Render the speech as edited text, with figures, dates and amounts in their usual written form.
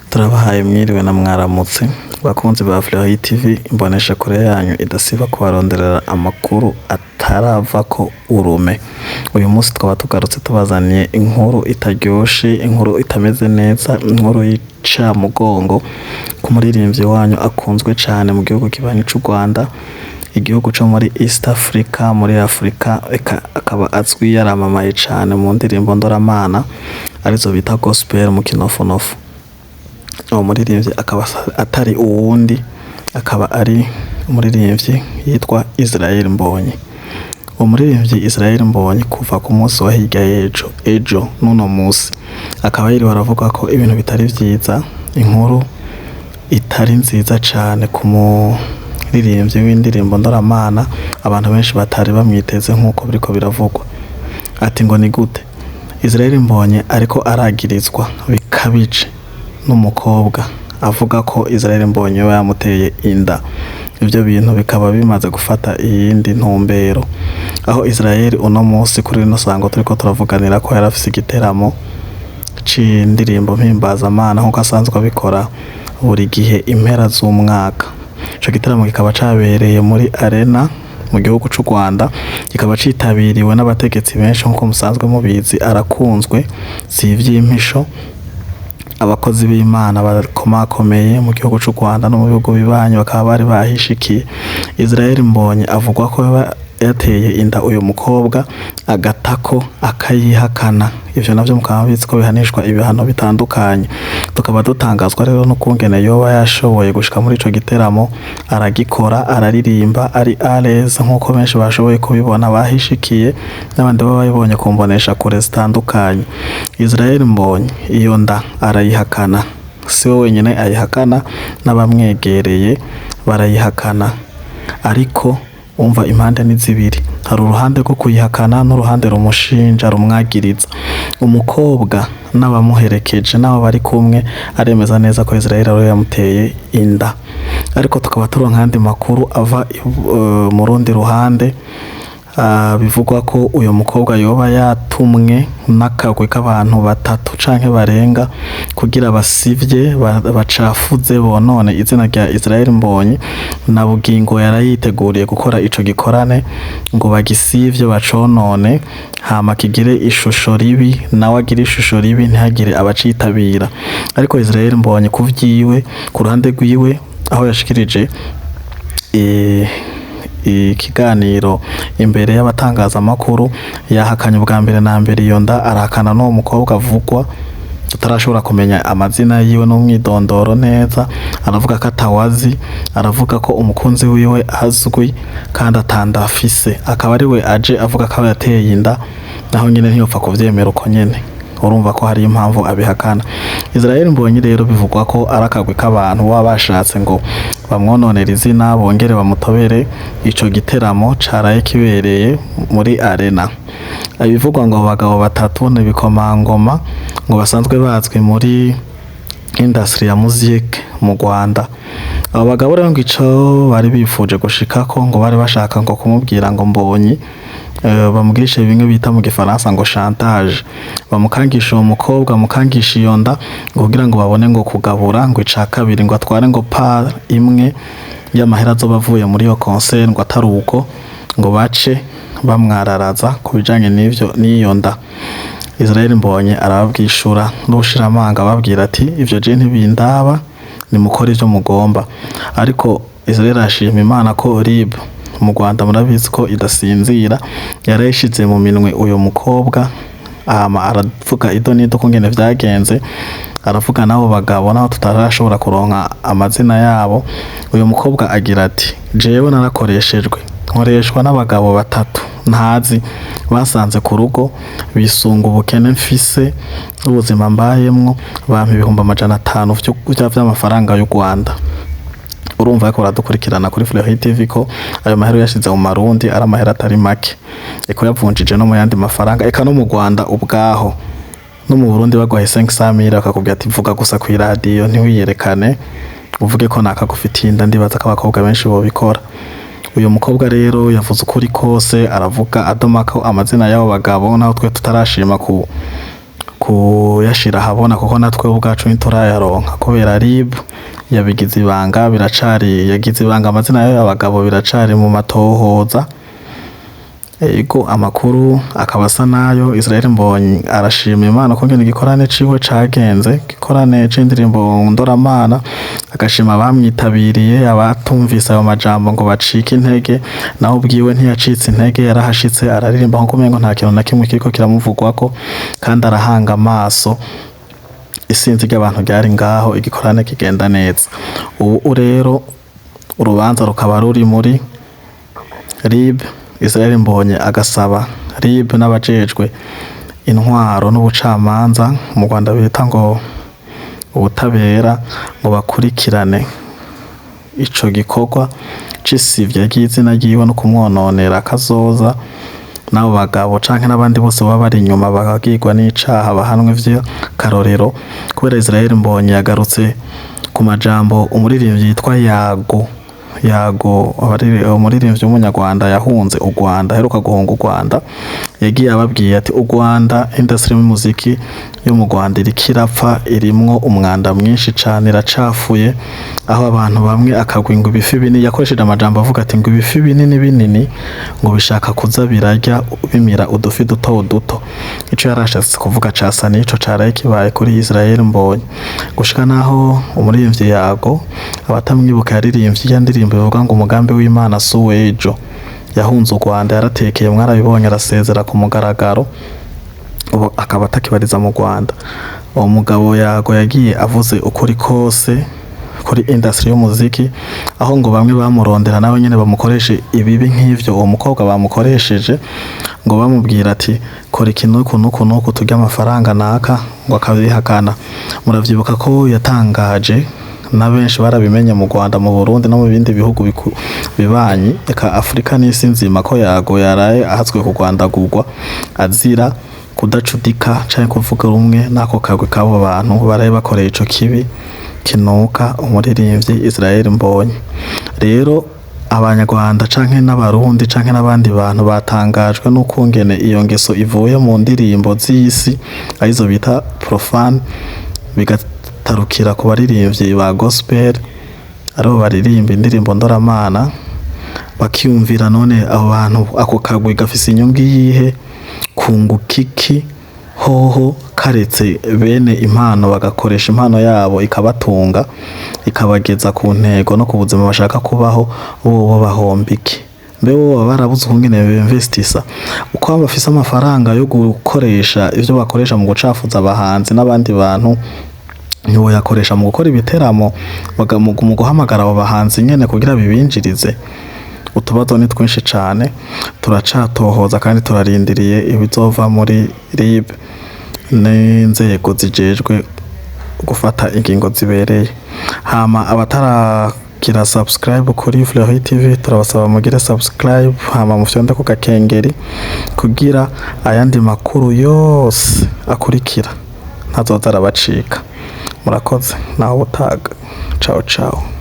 Turabahaye mwiriwe na mwaramutse bakunzi ba Fleuri TV, imbonesha kure yanyu idasiba kubaronderera amakuru ataravako urume. Uyu munsi twaba tugarutse tubazaniye inkuru itaryoshe, inkuru itameze neza, inkuru y'icamugongo ku muririmbyi wanyu akunzwe cane mu gihugu kibanyi c'u Rwanda, igihugu co muri East Africa, muri Afrika, akaba azwi yaramamaye cane mu ndirimbo ndoramana arizo bita gospel mu kinofunofu. Uwo muririmbyi akaba atari uwundi, akaba ari umuririmbyi yitwa Israel Mbonyi. Uwo muririmbyi Israel Mbonyi kuva ku munsi wa hirya ejo n'uno munsi akaba yiriwe aravuga ko ibintu bitari vyiza, inkuru itari nziza cane ku muririmbyi w'indirimbo ndoramana, abantu benshi batari bamwiteze nk'uko biriko biravugwa. Ati ngo ni gute Israel Mbonyi ariko aragirizwa bikabije n'umukobwa avuga ko Israel Mbonyi we yamuteye inda. Ivyo bintu bikaba bimaze gufata iyindi ntumbero, aho Israel uno munsi kuri rino sango turiko turavuganira ko yarafise igiteramo c'indirimbo mpimbazamana nk'uko asanzwe abikora buri gihe impera z'umwaka. Ico giteramo kikaba cabereye muri Arena mu gihugu c'u Rwanda, kikaba citabiriwe n'abategetsi benshi nk'uko musanzwe mubizi, arakunzwe si ivy'impisho. Abakozi b'Imana bakomakomeye mu gihugu c'u Rwanda no mu bihugu bibanyi bakaba bari bahishikiye. Israel Mbonyi avugwa ko yateye inda uyu mukobwa agatako akayihakana. Ivyo navyo mukaba mubizi ko bihanishwa ibihano bitandukanye. Tukaba dutangazwa rero n'ukungene yoba yashoboye gushika muri ico giteramo, aragikora, araririmba, ari à l'aise nk'uko benshi bashoboye kubibona bahishikiye, n'abandi baba babibonye ku mbonesha kure zitandukanye. Israel Mbonyi iyo nda arayihakana, si we wenyene ayihakana, n'abamwegereye barayihakana. Ariko umva impande ni zibiri, hari uruhande rwo kuyihakana n'uruhande rumushinja rumwagiriza. Umukobwa n'abamuherekeje n'abo bari kumwe aremeza neza ko Israel ariwe yamuteye inda, ariko tukaba turonka andi makuru ava mu rundi ruhande, bivugwa ko uyu mukobwa yoba yatumwe n'akagwi k'abantu batatu canke barenga kugira basivye bacafuze bonone izina rya Israel Mbonyi, na bugingo yarayiteguriye gukora ico gikorane ngo bagisivye baconone hama kigire ishusho ribi, nawe agira ishusho ribi ntihagire abacitabira. Ariko Israel Mbonyi kuvyiwe ku ruhande rwiwe aho yashikirije ikiganiro imbere y'abatangazamakuru, yahakanye ubwa mbere na mbere iyo nda, arahakana n'uwo mukobwa avugwa tutarashobora kumenya amazina yiwe n'umwidondoro neza. Aravuga ko atawazi, aravuga ko umukunzi wiwe azwi kandi atanda afise, akaba ari we aje avuga ko yateye inda, naho nyene ntiyopfa kuvyemera uko nyene. Urumva ko hari impamvu abihakana. Israel Mbonyi rero bivugwa ko arakagwe k'abantu baba bashatse ngo bamwononera izina, bongere bamutobere ico giteramo caraye kibereye muri Arena. Ibivugwa ngo abagabo batatu n'ibikomangoma ngo basanzwe bazwi muri industry ya music mu Rwanda. Abo bagabo rero ngo ico bari bifuje gushikako, ngo bari bashaka ngo kumubwira ngo Mbonyi bamugirishe bimwe bita mu gifaransa ngo chantage, bamukangisha uwo mukobwa, bamukangisha iyo nda kugira ngo babone ngo kugabura ngo ica kabiri, ngo atware ngo part imwe y'amahera azoba avuye muri iyo concert, ngo atari uko ngo bace bamwararaza ku bijanye n'iyo nda. Israel Mbonyi arababwishura n'ubushiramanga babwira ati ivyo je ntibindaba, nimukora ivyo mugomba. Ariko Israel ashima Imana ko RIB mu Rwanda murabizi ko idasinzira, yarayishize mu minwe uyu mukobwa, aravuga idonido kungene vyagenze, aravuga nabo bagabo naho tutarashobora kuronka amazina yabo. Uyu mukobwa agira ati jewe narakoreshejwe, nkoreshwa n'abagabo batatu ntazi, basanze ku rugo bisunga ubukene mfise n'ubuzima mbayemwo, bampa 500 vy'amafaranga y'u Rwanda. Urumva ko baradukurikirana kuri Fleuri TV ko ayo mahera yashize mu marundi ari amahera atari make, eko yavunjije no mu yandi mafaranga, eka no mu Rwanda ubwaho no mu Burundi bagwaye 500,000 bakakubwira ati vuga gusa ku radio ntiwiyerekane uvuge ko nakagufitiye inda. Ndibaza ko abakobwa benshi bo bikora. Uyu mukobwa rero yavuze ukuri kose, aravuga adomako amazina y'abo bagabo naho twe tutarashima kuyashira habona kuko natwe ubwacu ntiturayaronka kubera RIB yabigize ibanga, yagize ibanga amazina y'abagabo biracari mu matohoza. Ego amakuru akaba asa nayo. Israel Mbonyi arashima Imana ko ngene igikorane ciwe cagenze, igikorane c'indirimbo Ndoramana, agashima abamwitabiriye, abatumvise ayo majambo ngo bacike intege, naho ubwiwe ntiyacitse intege, yarahashitse araririmba nko kumengo nta kintu na kimwe kiriko kiramuvugwako, kandi arahanga amaso isinzi ry'abantu ryari ngaho, igikorane kigenda neza. Ubu rero urubanza rukaba ruri muri RIB. Israel Mbonyi agasaba RIB n'abajejwe intwaro n'ubucamanza mu Rwanda bita ngo ubutabera ngo bakurikirane ico gikorwa c'isivya ry'izina ryiwe no kumwononera kazoza, n'abo bagabo canke n'abandi bose baba bari inyuma bakagirwa n'icaha bahanwe vy'akarorero. Kubera Israel Mbonyi yagarutse ku majambo umuririmbyi yitwa Yago umuririmbyi w'umunyarwanda yahunze u Rwanda, aheruka guhunga u Rwanda, yagiye ababwiye ati u Rwanda, industry y'umuziki yo mu Rwanda iriko irapfa, irimwo umwanda mwinshi cane, iracafuye, aho abantu bamwe akagwinga ibifi binini, yakoresheje amajambo avuga ati ngo ibifi binini ngo bishaka kuza birarya bimira udufi duto duto. Ico yarashatse kuvuga casa nico caraye kibaye kuri Israel Mbonyi, gushika naho umuririmbyi Yago abatamwibuka yaririmbye ya ndirimbo ivuga ngo umugambi w'Imana si uw'ejo. Yahunze u Rwanda, yaratekeye, mwarabibonye, arasezera ku mugaragaro, ubu akaba atakibariza mu Rwanda. Uwo mugabo Yago yagiye avuze ukuri kose kuri industry y'umuziki, aho ngo bamwe bamurondera nawe nyene bamukoreshe ibibi nk'ivyo uwo mukobwa bamukoresheje, ngo bamubwira ati kora ikintu kunuku turya amafaranga naka, ngo akabihakana. Muravyibuka ko yatangaje na benshi barabimenye mu Rwanda, mu Burundi no mu bindi bihugu bibanyi eka Afrika n'isi nzima, ko Yago yaraye ahatswe ku Rwandagurwa azira kudacudika canke kuvuga rumwe n'ako kagwe k'abo bantu baraye bakoreye ico kibi kinuka umuririmbyi Israel Mbonyi. Rero abanyarwanda canke n'abarundi canke n'abandi bantu batangajwe n'ukungene iyo ngeso ivuye mu ndirimbo z'isi arizo bita profane, bigatarukira ku baririmbyi ba gospel aribo baririmba indirimbo Ndoramana, bakiyumvira none abo bantu ako kagwi gafise inyungu yihe, kungukiki hoho karetse bene impano bagakoresha impano yabo ikabatunga, ikabageza ku ntego no ku buzima bashaka kubaho, bo bahombiki. Mbe bo barabuze ukungene b'investisa uko bafise amafaranga yo gukoresha ivyo bakoresha mu gucafuza abahanzi n'abandi bantu, nibo yakoresha mu gukora ibiteramo, mu guhamagara abo bahanzi nyene kugira bibinjirize. Utubazo ni twinshi cane, turacatohoza kandi turarindiriye ibizova muri RIB n'inzego zijejwe gufata ingingo zibereye. Hama abataragira subscribe kuri Fleury TV turabasaba mugire subscribe, hama mufyonde ku gakengeri kugira ayandi makuru yose akurikira ntazoza arabacika. Murakoze naho utaga. Ciao ciao.